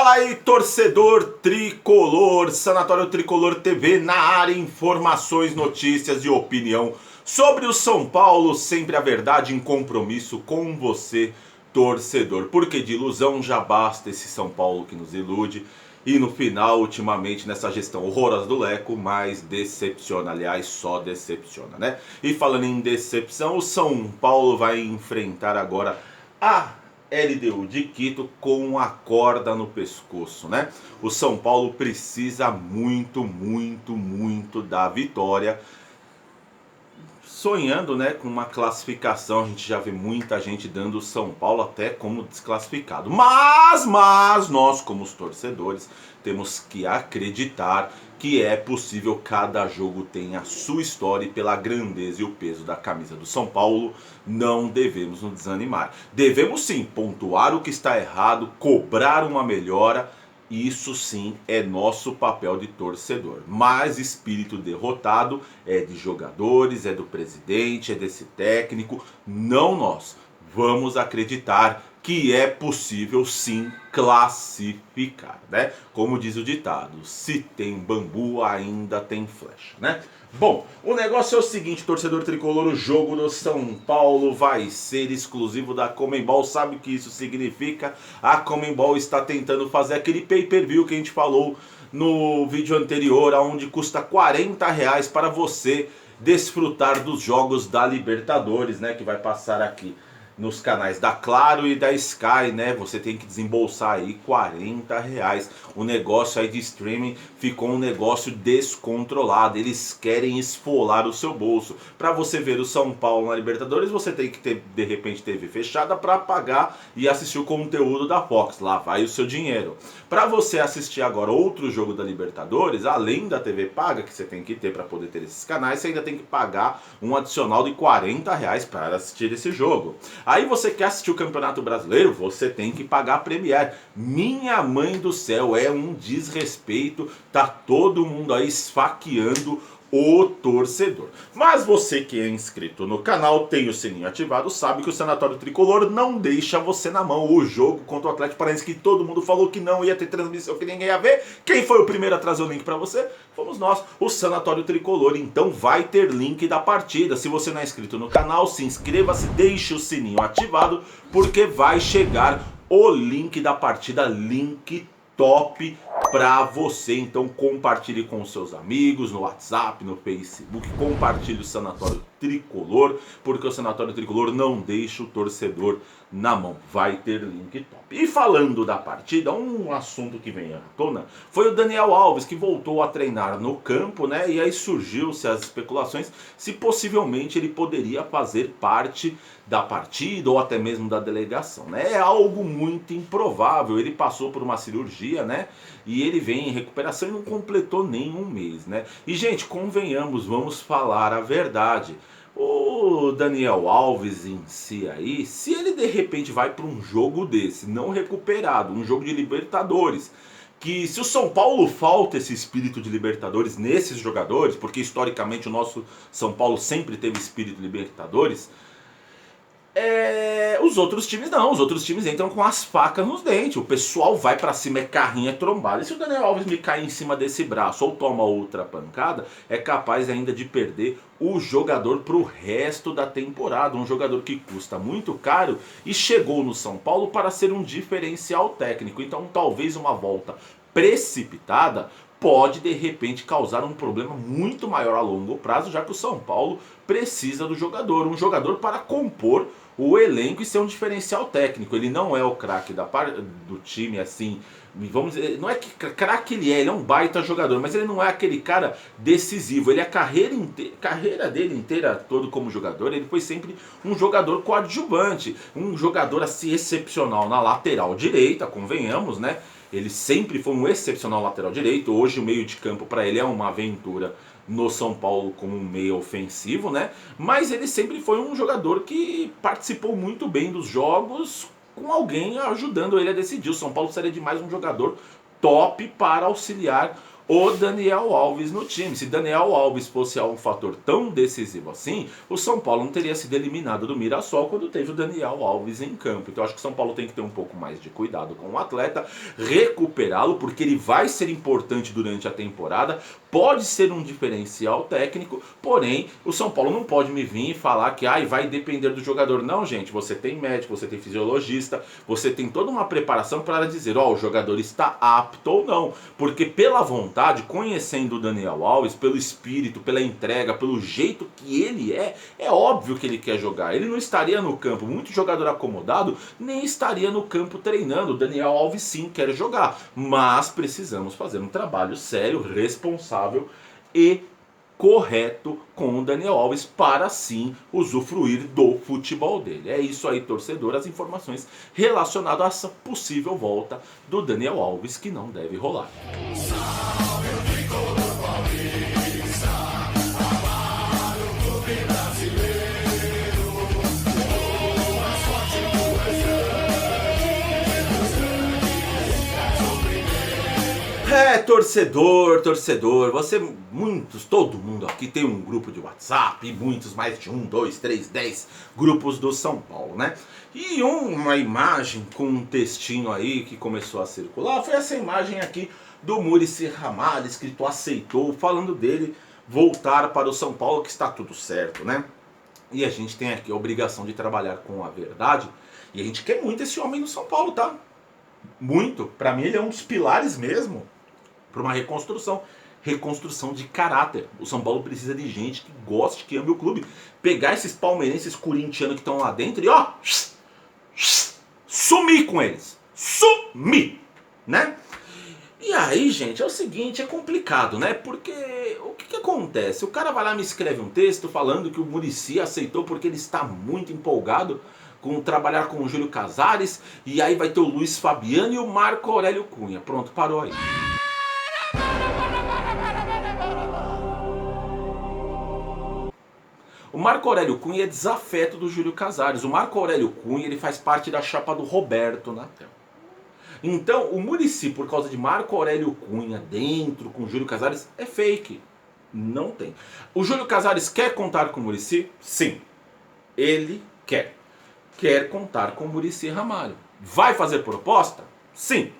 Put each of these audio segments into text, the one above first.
Fala aí, torcedor tricolor, Sanatório Tricolor TV na área, informações, notícias e opinião sobre o São Paulo, sempre a verdade em compromisso com você, torcedor. Porque de ilusão já basta esse São Paulo que nos ilude e no final, ultimamente, nessa gestão horrorosa do Leco, mais decepciona, aliás, só decepciona, né? E falando em decepção, o São Paulo vai enfrentar agora a LDU de Quito com a corda no pescoço, né? O São Paulo precisa muito da vitória, sonhando, né, com uma classificação. A gente já vê muita gente dando o São Paulo até como desclassificado. Mas nós, como os torcedores, temos que acreditar que é possível. Cada jogo tem a sua história e pela grandeza e o peso da camisa do São Paulo, não devemos nos desanimar. Devemos sim pontuar o que está errado, cobrar uma melhora. Isso sim é nosso papel de torcedor. Mas espírito derrotado é de jogadores, é do presidente, é desse técnico, não nós. Vamos acreditar que é possível sim classificar, né? Como diz o ditado, se tem bambu ainda tem flecha, né? Bom, o negócio é o seguinte, torcedor tricolor, o jogo do São Paulo vai ser exclusivo da Conmebol. Sabe o que isso significa? A Conmebol está tentando fazer aquele pay-per-view que a gente falou no vídeo anterior, onde custa R$40 para você desfrutar dos jogos da Libertadores, né? Que vai passar aqui nos canais da Claro e da Sky, né? Você tem que desembolsar aí R$40. O negócio aí de streaming ficou um negócio descontrolado. Eles querem esfolar o seu bolso. Para você ver o São Paulo na Libertadores, você tem que ter, de repente, TV fechada para pagar e assistir o conteúdo da Fox. Lá vai o seu dinheiro. Para você assistir agora outro jogo da Libertadores, além da TV paga que você tem que ter para poder ter esses canais, você ainda tem que pagar um adicional de R$40 para assistir esse jogo. Aí você quer assistir o Campeonato Brasileiro, você tem que pagar a Premier. Minha mãe do céu, é um desrespeito. Tá todo mundo aí esfaqueando o torcedor. Mas você que é inscrito no canal, tem o sininho ativado, sabe que o Sanatório Tricolor não deixa você na mão. O jogo contra o Atlético Paranaense, que todo mundo falou que não ia ter transmissão, que ninguém ia ver. Quem foi o primeiro a trazer o link para você? Fomos nós, o Sanatório Tricolor. Então vai ter link da partida. Se você não é inscrito no canal, se inscreva-se, deixe o sininho ativado, porque vai chegar o link da partida, link top para você. Então compartilhe com os seus amigos no WhatsApp, no Facebook, compartilhe o Sanatório Tricolor, porque o Sanatório Tricolor não deixa o torcedor na mão. Vai ter link top. E falando da partida, um assunto que vem à tona foi o Daniel Alves, que voltou a treinar no campo, né? E aí surgiu-se as especulações se possivelmente ele poderia fazer parte da partida ou até mesmo da delegação, né? É algo muito improvável. Ele passou por uma cirurgia, né? E ele vem em recuperação e não completou nem um mês, né? E gente, convenhamos, vamos falar a verdade. O Daniel Alves em si aí, se ele de repente vai para um jogo desse, não recuperado, um jogo de Libertadores, que se o São Paulo falta esse espírito de Libertadores nesses jogadores, porque historicamente o nosso São Paulo sempre teve espírito de Libertadores, os outros times não, os outros times entram com as facas nos dentes, o pessoal vai pra cima, é carrinho, é trombada. E se o Daniel Alves me cair em cima desse braço ou toma outra pancada, é capaz ainda de perder o jogador pro resto da temporada. Um jogador que custa muito caro e chegou no São Paulo para ser um diferencial técnico. Então talvez uma volta precipitada pode de repente causar um problema muito maior a longo prazo, já que o São Paulo precisa do jogador, um jogador para compor o elenco e ser um diferencial técnico. Ele não é o craque do time, assim, vamos dizer, não é que craque ele é um baita jogador, mas ele não é aquele cara decisivo. Ele, a carreira dele inteira, todo como jogador, ele foi sempre um jogador coadjuvante, um jogador assim excepcional na lateral direita, convenhamos, né? Ele sempre foi um excepcional lateral direito. Hoje o meio de campo para ele é uma aventura no São Paulo como um meio ofensivo, né? Mas ele sempre foi um jogador que participou muito bem dos jogos, com alguém ajudando ele a decidir. O São Paulo precisaria de mais um jogador top para auxiliar o Daniel Alves no time. Se Daniel Alves fosse um fator tão decisivo assim, o São Paulo não teria sido eliminado do Mirassol quando teve o Daniel Alves em campo. Então acho que o São Paulo tem que ter um pouco mais de cuidado com o atleta, recuperá-lo, porque ele vai ser importante durante a temporada, pode ser um diferencial técnico, porém o São Paulo não pode me vir e falar que vai depender do jogador. Não, gente, você tem médico, você tem fisiologista, você tem toda uma preparação para dizer, o jogador está apto ou não, porque pela vontade, conhecendo o Daniel Alves, pelo espírito, pela entrega, pelo jeito que ele é óbvio que ele quer jogar. Ele não estaria no campo, muito jogador acomodado nem estaria no campo treinando. O Daniel Alves sim quer jogar, mas precisamos fazer um trabalho sério, responsável e correto com o Daniel Alves para sim usufruir do futebol dele. É isso aí, torcedor, as informações relacionadas a essa possível volta do Daniel Alves, que não deve rolar. Torcedor, todo mundo aqui tem um grupo de WhatsApp, e muitos, mais de 1, 2, 3, 10 grupos do São Paulo, né? E uma imagem com um textinho aí que começou a circular, foi essa imagem aqui do Muricy Ramalho, escrito aceitou, falando dele voltar para o São Paulo, que está tudo certo, né? E a gente tem aqui a obrigação de trabalhar com a verdade, e a gente quer muito esse homem no São Paulo, tá? Muito, pra mim ele é um dos pilares mesmo para uma reconstrução de caráter. O São Paulo precisa de gente que goste, que ame o clube. Pegar esses palmeirenses corintianos que estão lá dentro e sumir com eles. Sumir, né? E aí, gente, é o seguinte, é complicado, né? Porque o que acontece? O cara vai lá e me escreve um texto falando que o Muricy aceitou porque ele está muito empolgado com trabalhar com o Júlio Casares, e aí vai ter o Luiz Fabiano e o Marco Aurélio Cunha. Pronto, parou aí. O Marco Aurélio Cunha é desafeto do Júlio Casares. O Marco Aurélio Cunha, ele faz parte da chapa do Roberto Natel. Então, o Muricy, por causa de Marco Aurélio Cunha dentro com o Júlio Casares, é fake. Não tem. O Júlio Casares quer contar com o Muricy? Sim. Ele quer. Quer contar com o Muricy Ramalho. Vai fazer proposta? Sim.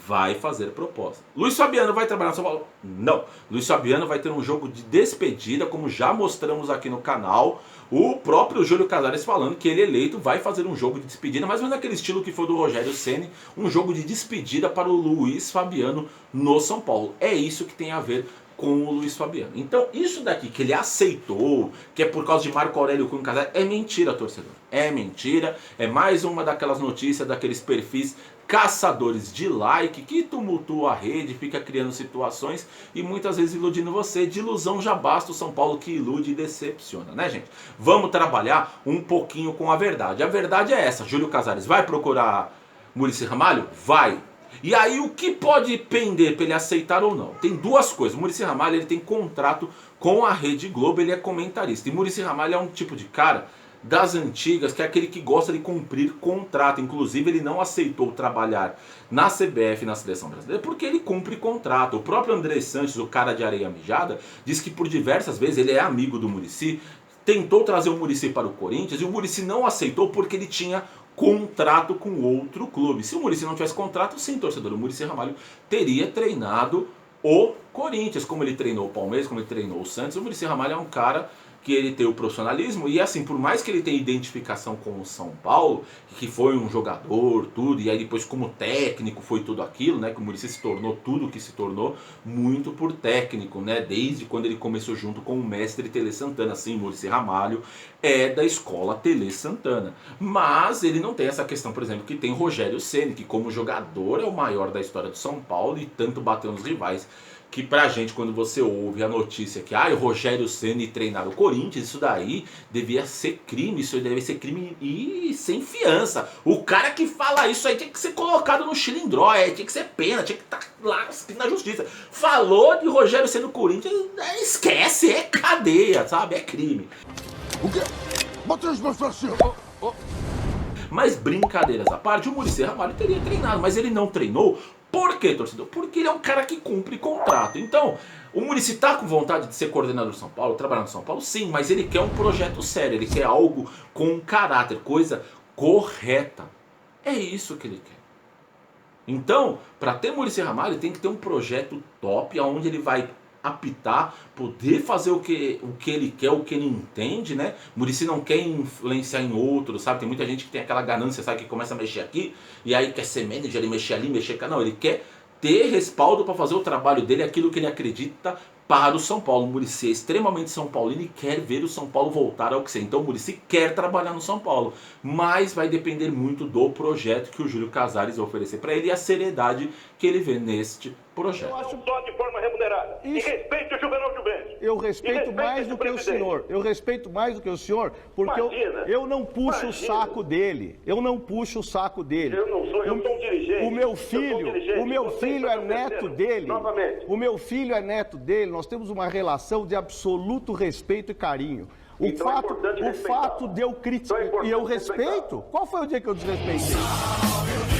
Vai fazer proposta. Luiz Fabiano vai trabalhar no São Paulo? Não. Luiz Fabiano vai ter um jogo de despedida, como já mostramos aqui no canal. O próprio Júlio Casares falando que ele eleito vai fazer um jogo de despedida, mas não naquele estilo que foi do Rogério Ceni, um jogo de despedida para o Luiz Fabiano no São Paulo. É isso que tem a ver com o Luiz Fabiano. Então, isso daqui que ele aceitou, que é por causa de Marco Aurélio Cunha Casares, é mentira, torcedor. É mentira. É mais uma daquelas notícias, daqueles perfis caçadores de like que tumultua a rede, fica criando situações e muitas vezes iludindo você. De ilusão já basta o São Paulo que ilude e decepciona, né, gente? Vamos trabalhar um pouquinho com a verdade. A verdade é essa. Júlio Casares vai procurar Muricy Ramalho? Vai. E aí o que pode pender para ele aceitar ou não? Tem duas coisas. O Muricy Ramalho, ele tem contrato com a Rede Globo, ele é comentarista. E Muricy Ramalho é um tipo de cara das antigas, que é aquele que gosta de cumprir contrato. Inclusive ele não aceitou trabalhar na CBF, na Seleção Brasileira, porque ele cumpre contrato. O próprio André Sanches, o cara de areia mijada, diz que por diversas vezes ele é amigo do Muricy, tentou trazer o Muricy para o Corinthians e o Muricy não aceitou porque ele tinha contrato com outro clube. Se o Muricy não tivesse contrato, sim, torcedor, o Muricy Ramalho teria treinado o Corinthians, como ele treinou o Palmeiras, como ele treinou o Santos. O Muricy Ramalho é um cara que ele tem o profissionalismo e assim, por mais que ele tenha identificação com o São Paulo, que foi um jogador, tudo, e aí depois como técnico foi tudo aquilo, né, que o Muricy se tornou tudo o que se tornou, muito por técnico, né, desde quando ele começou junto com o mestre Tele Santana. Assim, o Muricy Ramalho é da escola Tele Santana, mas ele não tem essa questão, por exemplo, que tem o Rogério Ceni, que como jogador é o maior da história do São Paulo e tanto bateu nos rivais, que pra gente, quando você ouve a notícia que o Rogério Ceni treinar o Corinthians, isso daí devia ser crime, isso deve ser crime e sem fiança. O cara que fala isso aí tinha que ser colocado no chilindró, tinha que ser pena, tinha que estar lá na justiça. Falou de Rogério Ceni no Corinthians, esquece, é cadeia, sabe? É crime. O quê? Bota os meus parceiros. Mas brincadeiras à parte, o Muricy Ramalho teria treinado, mas ele não treinou Por quê, torcedor? Porque ele é um cara que cumpre contrato. Então, o Muricy tá com vontade de ser coordenador de São Paulo, trabalhar no São Paulo? Sim, mas ele quer um projeto sério, ele quer algo com caráter, coisa correta. É isso que ele quer. Então, para ter Muricy Ramalho, ele tem que ter um projeto top, onde ele vai apitar, poder fazer o que ele quer, o que ele entende, né? Muricy não quer influenciar em outros, sabe? Tem muita gente que tem aquela ganância, sabe? Que começa a mexer aqui, e aí quer ser manager, ele mexer ali, mexer cá. Não, ele quer ter respaldo para fazer o trabalho dele, aquilo que ele acredita para o São Paulo. O Muricy é extremamente São Paulino e quer ver o São Paulo voltar ao que ser. Então o Muricy quer trabalhar no São Paulo, mas vai depender muito do projeto que o Júlio Casares vai oferecer para ele e a seriedade que ele vê neste projeto. Eu acho só de forma remunerada. Isso. E respeite o Juvenal Gilberto. Eu respeito mais do que o senhor. Eu respeito mais do que o senhor, porque eu não puxo o saco dele. Eu não puxo o saco dele. Eu não sou, eu sou um dirigente. O meu filho é neto dele. Novamente. O meu filho é neto dele. Nós temos uma relação de absoluto respeito e carinho. O Então é importante respeitar. fato de eu criticar Então é importante e eu respeitar. respeito. Qual foi o dia que eu desrespeitei?